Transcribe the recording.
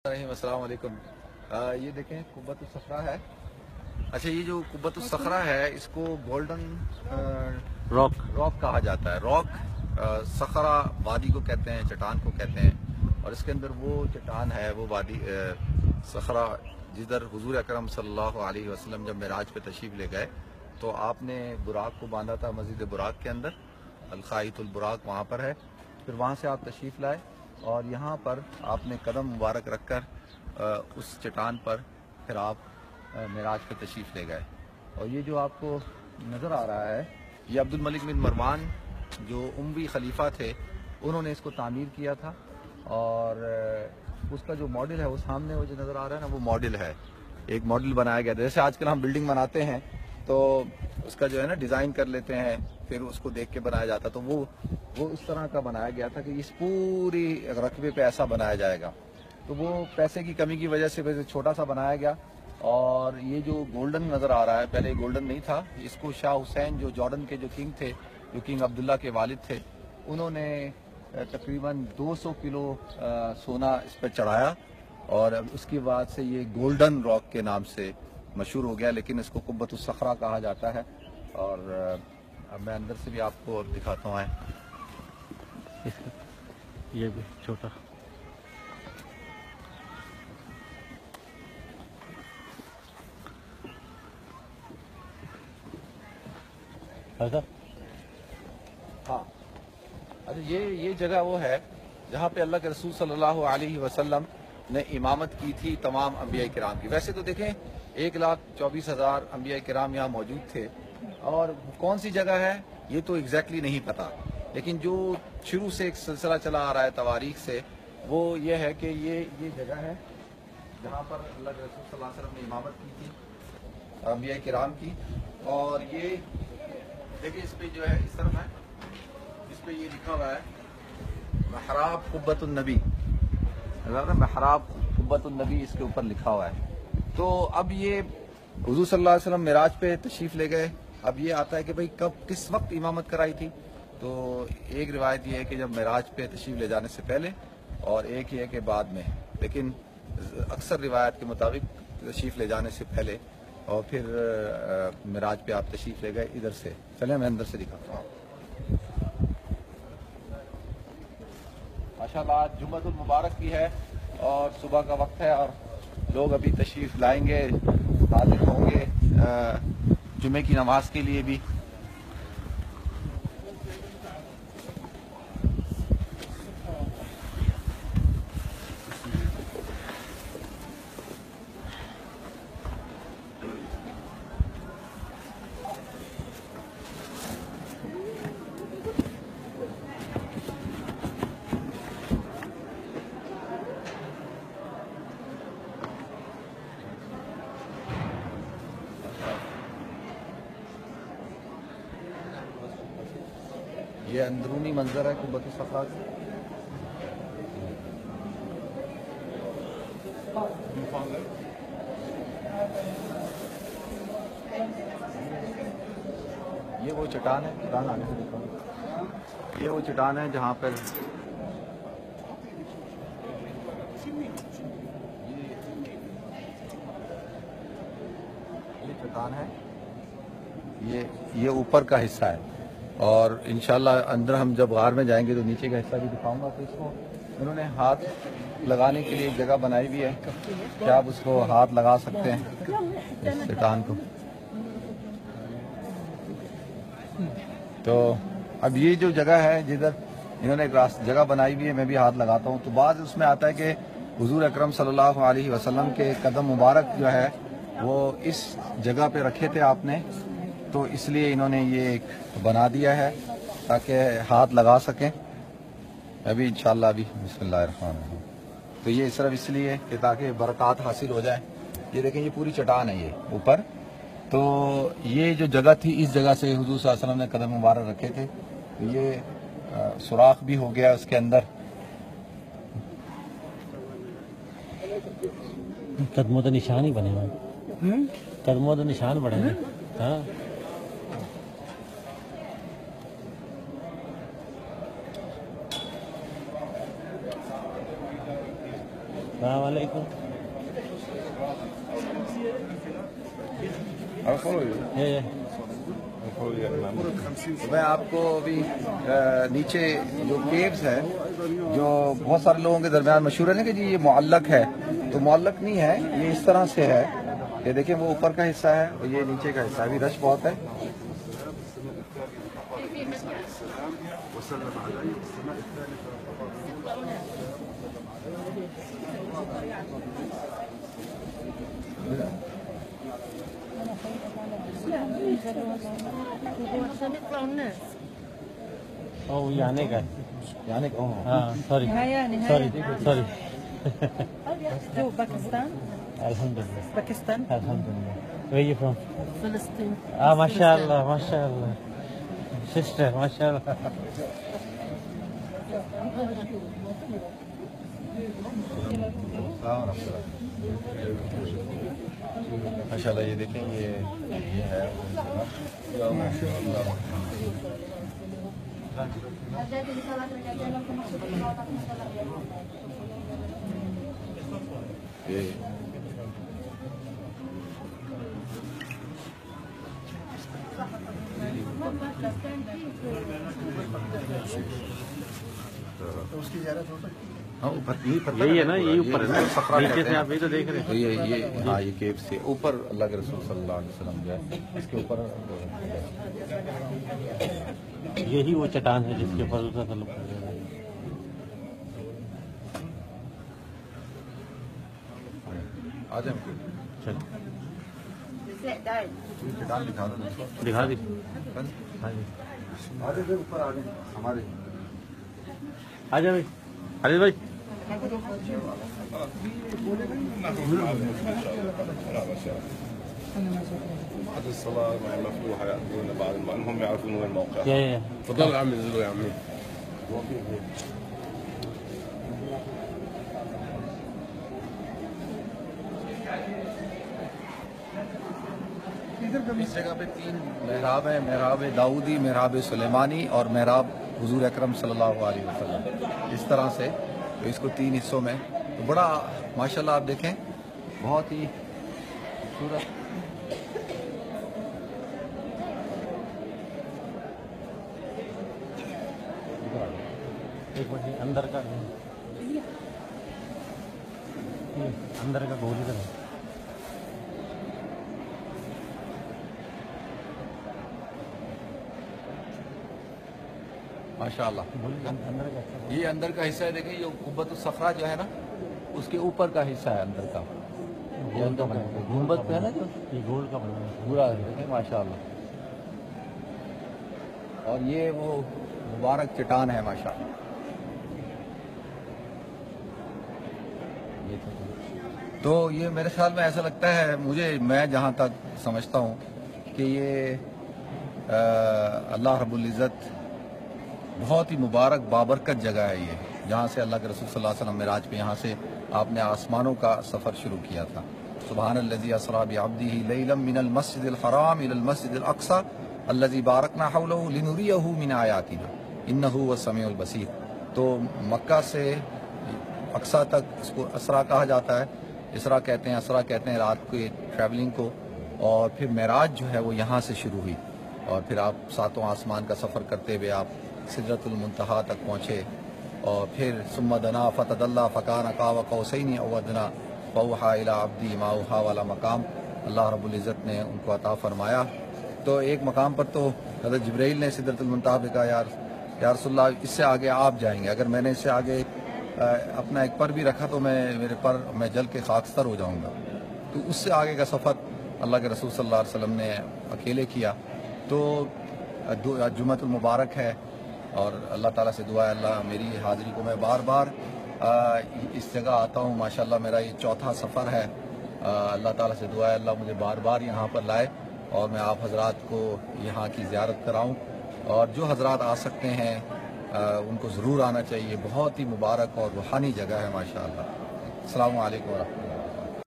अस्सलाम वालेकुम। ये देखें कुब्बत सखरा है। अच्छा, ये जो कुब्बत सखरा है इसको गोल्डन रॉक कहा जाता है। रॉक सखरा वादी को कहते हैं, चट्टान को कहते हैं। और इसके अंदर वो चट्टान है, वो वादी सखरा जिधर हुजूर अकरम सल्लल्लाहु अलैहि वसल्लम जब मेराज पे तशरीफ़ ले गए तो आपने बुराक को बांधा था मस्जिद बुराक के अंदर, अलखाइतुल बुराक वहाँ पर है। फिर वहाँ से आप तशरीफ़ लाए और यहाँ पर आपने कदम मुबारक रखकर उस चट्टान पर फिर आप मेराज पे तशरीफ़ ले गए। और ये जो आपको नज़र आ रहा है ये अब्दुल मलिक बिन मरवान जो उमवी खलीफा थे उन्होंने इसको तामीर किया था। और उसका जो मॉडल है वो सामने वो जो नज़र आ रहा है ना, वो मॉडल है, एक मॉडल बनाया गया था। जैसे आजकल हम बिल्डिंग बनाते हैं तो उसका जो है ना डिज़ाइन कर लेते हैं, फिर उसको देख के बनाया जाता, तो वो इस तरह का बनाया गया था कि इस पूरी रकबे पे ऐसा बनाया जाएगा। तो वो पैसे की कमी की वजह से वैसे छोटा सा बनाया गया। और ये जो गोल्डन नज़र आ रहा है, पहले गोल्डन नहीं था, इसको शाह हुसैन जो जॉर्डन के जो किंग थे, जो किंग अब्दुल्ला के वालिद थे, उन्होंने तकरीबन 200 किलो सोना इस पर चढ़ाया और उसके बाद से ये गोल्डन रॉक के नाम से मशहूर हो गया। लेकिन इसको कुब्बतुस सखरा कहा जाता है। और अब मैं अंदर से भी आपको दिखाता हूँ। ये भी छोटा ऐसा। हाँ, अच्छा, ये जगह वो है जहाँ पे अल्लाह के रसूल सल्लल्लाहु अलैहि वसल्लम ने इमामत की थी तमाम अंबिया किराम की। वैसे तो देखें 1,24,000 अंबिया किराम यहाँ मौजूद थे, और कौन सी जगह है ये तो एग्जैक्टली नहीं पता, लेकिन जो शुरू से एक सिलसिला चला आ रहा है तवारीख से, वो ये है कि ये जगह है जहाँ पर अल्लाह के रसूल सल्लल्लाहु अलैहि वसल्लम ने इमामत की थी अंबिया किराम की। और ये देखिए इस पे जो है इस तरफ है, इस पे ये लिखा हुआ है महराब कुब्बतुन नबी, महराब कुब्बतुन नबी इसके ऊपर लिखा हुआ है। तो अब ये हुजूर सल्लल्लाहु अलैहि वसल्लम मिराज पे तशरीफ ले गए। अब ये आता है कि भाई कब किस वक्त इमामत कराई थी। तो एक रिवायत ये है कि जब मिराज पे तशरीफ ले जाने से पहले, और एक ये है कि बाद में, लेकिन अक्सर रिवायत के मुताबिक तशरीफ ले जाने से पहले, और फिर मिराज पे आप तशरीफ ले गए इधर से। चले मैं अंदर से दिखाता हूँ। माशाल्लाह आज जुम्मतुल मुबारक भी है और सुबह का वक्त है और लोग अभी तशरीफ लाएंगे, हाजिर होंगे जुम्मे की नमाज के लिए भी। ये अंदरूनी मंजर है कुब्बतुस सखरा का। ये वो चट्टान है, चट्टान आगे से दिखाऊं। ये वो चट्टान है जहाँ पर ये चट्टान है, ये ऊपर का हिस्सा है। और इंशाल्लाह अंदर हम जब गार में जाएंगे तो नीचे का हिस्सा भी दिखाऊंगा। तो इसको उन्होंने हाथ लगाने के लिए एक जगह बनाई भी है कि आप उसको हाथ लगा सकते हैं इस चट्टान को। तो अब ये जो जगह है जिधर इन्होंने एक जगह बनाई हुई है, मैं भी हाथ लगाता हूँ। तो बाद उसमें आता है कि हुजूर अकरम सल्लल्लाहु अलैहि वसल्लम के कदम मुबारक जो है वो इस जगह पे रखे थे आपने, तो इसलिए इन्होंने ये एक बना दिया है ताकि हाथ लगा सकें। अभी इंशाल्लाह अभी बिस्मिल्लाहिर्रहमानिर्रहीम। तो ये सिर्फ इसलिए कि ताकि बरकत हासिल हो जाए। ये देखें ये पूरी चट्टान है ये ऊपर। तो ये जो जगह थी, इस जगह से हुजूर सल्लल्लाहु अलैहि वसल्लम ने कदम मुबारक रखे थे। तो ये सुराख भी हो गया उसके अंदर। कदमों तो निशान ही बने हुए, कदमों तो निशान बने हैं। हाँ, السلام علیکم. میں آپ کو ابھی نیچے جو کیوز ہے جو بہت سارے لوگوں کے درمیان مشہور ہے نا کہ جی یہ معلق ہے، تو معلق نہیں ہے، یہ اس طرح سے ہے. یہ دیکھیں وہ اوپر کا حصہ ہے اور یہ نیچے کا حصہ ہے. ابھی رش بہت ہے. اوہ یہ آنے کا ہے. یعنی ہاں سوری سوری سوری. جو باکستان الحمدللہ باکستان الحمدللہ. Where are you from? فلسطین. ماشاء اللہ ماشاء اللہ. سسٹر ماشاء اللہ. ماشاء اللہ. یہ دیکھیں یہ ہے یہی ہے نا, یہی اوپر ہے نا, نیچے سے آپ یہ تو دیکھ رہے ہیں. یہ ہاں یہ کیو سے اوپر اللہ کے رسول صلی اللہ علیہ وسلم جو ہے اس کے اوپر یہی وہ چٹان ہے جس کے اوپر آ جائیں. چٹان دکھا دو, دکھا دی. آ جائیں اوپر, آ جائیں ہمارے. آ جائیں بھائی, خالد بھائی. بعد الصلاة مفتوحة يأتون بعد ما هم يعرفون وين الموقع. تفضل يا عمي انزلوا يا عمي. اس جگہ پہ 3 محراب ہیں, محراب داؤدی, محراب سلیمانی اور محراب حضور اکرم صلی اللہ علیہ وسلم. اس طرح سے تو اس کو 3 حصوں میں تو بڑا ماشاءاللہ آپ دیکھیں بہت ہی خوبصورت. ایک بار اندر کا گول ادھر ہے. ماشاءاللہ یہ اندر کا حصہ ہے. دیکھیں یہ قبۃ الصخرہ جو ہے نا اس کے اوپر کا حصہ ہے اندر کا. گنبد پہ ہے نا جو یہ گولڈ کا بنا ہے پورا دیکھیں ماشاءاللہ. اور یہ وہ مبارک چٹان ہے ماشاءاللہ. تو یہ میرے خیال میں ایسا لگتا ہے مجھے, میں جہاں تک سمجھتا ہوں کہ یہ اللہ رب العزت بہت ہی مبارک بابرکت جگہ ہے یہ, جہاں سے اللہ کے رسول صلی اللہ علیہ وسلم معراج پہ یہاں سے آپ نے آسمانوں کا سفر شروع کیا تھا. سبحان الذی اسری بعبدہ لیلا من المسجد الحرام الی المسجد الاقصی الذی بارکنا حولہ لنریہ من آیاتنا انہ هو السمیع البصیر. تو مکہ سے اقصی تک اس کو اسرا کہا جاتا ہے, اسرا کہتے ہیں, اسرا کہتے ہیں رات کی ٹریولنگ کو. اور پھر معراج جو ہے وہ یہاں سے شروع ہوئی اور پھر آپ 7 آسمان کا سفر کرتے ہوئے آپ سدرۃ المنتہا تک پہنچے. اور پھر ثم دنا فتدلی فکان قاب قوسین او ادنی فاوحی الی عبدی ما اوحی والا مقام اللہ رب العزت نے ان کو عطا فرمایا. تو ایک مقام پر تو حضرت جبرائیل نے سدرۃ المنتہا پہ کہا یا رسول اللہ اس سے آگے آپ جائیں گے, اگر میں نے اس سے آگے اپنا ایک پر بھی رکھا تو میرے پر میں جل کے خاکستر ہو جاؤں گا. تو اس سے آگے کا سفر اللہ کے رسول صلی اللہ علیہ وسلم نے اکیلے کیا. تو جمعۃ المبارک ہے اور اللہ تعالیٰ سے دعا ہے اللہ میری حاضری کو, میں بار بار اس جگہ آتا ہوں ماشاءاللہ, میرا یہ 4تھا سفر ہے. اللہ تعالیٰ سے دعا ہے اللہ مجھے بار بار یہاں پر لائے اور میں آپ حضرات کو یہاں کی زیارت کراؤں. اور جو حضرات آ سکتے ہیں ان کو ضرور آنا چاہیے, بہت ہی مبارک اور روحانی جگہ ہے ماشاءاللہ. السلام علیکم ورحمۃ اللہ.